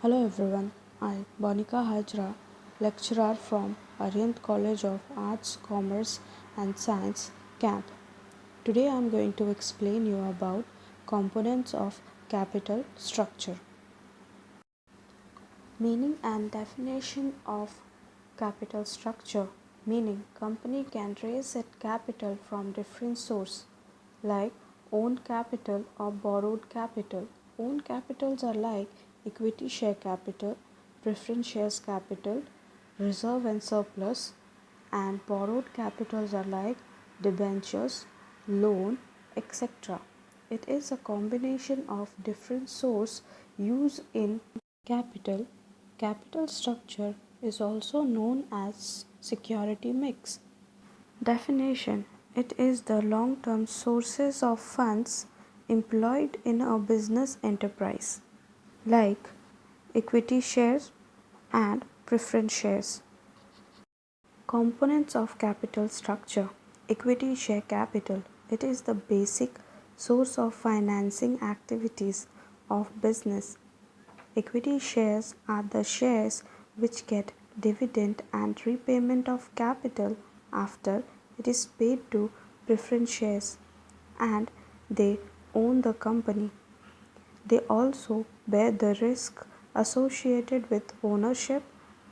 Hello everyone, I Bonika Hajra, lecturer from Arihant College of Arts, Commerce and Science, Camp. Today I am going to explain you about components of capital structure. Meaning and definition of capital structure. Meaning company can raise its capital from different sources like owned capital or borrowed capital. Owned capitals are like equity share capital, preference shares capital, reserve and surplus, and borrowed capitals are like debentures, loan, etc. It is a combination of different sources used in capital. Capital structure is also known as security mix. Definition: it is the long term sources of funds employed in a business enterprise, like equity shares and preference shares. Components of capital structure. Equity share capital. It is the basic source of financing activities of business. Equity shares are the shares which get dividend and repayment of capital after it is paid to preference shares, and they own the company. They also bear the risk associated with ownership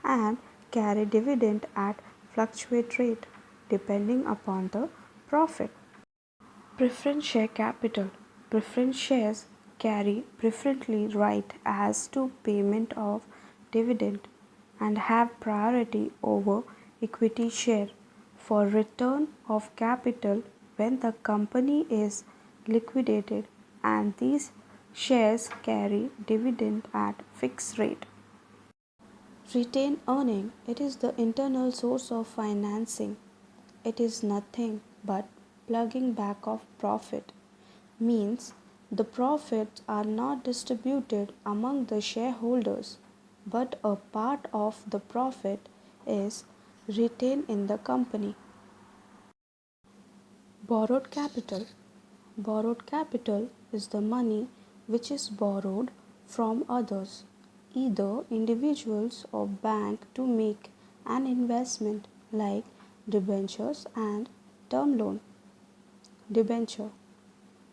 and carry dividend at fluctuate rate depending upon the profit. Preference share capital. Preference shares carry preferentially right as to payment of dividend and have priority over equity share for return of capital when the company is liquidated, and these shares carry dividend at fixed rate. Retained earning. It is the internal source of financing. It is nothing but plugging back of profit. Means the profits are not distributed among the shareholders, but a part of the profit is retained in the company. Borrowed capital. Borrowed capital is the money which is borrowed from others, either individuals or bank, to make an investment like debentures and term loan. Debenture.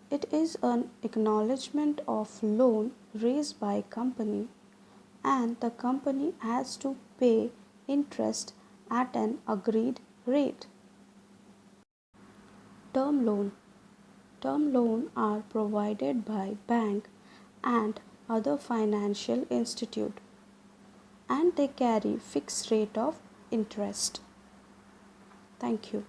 It is an acknowledgement of loan raised by company, and the company has to pay interest at an agreed rate. Term loan. Term loan are provided by bank and other financial institute, and they carry fixed rate of interest. Thank you.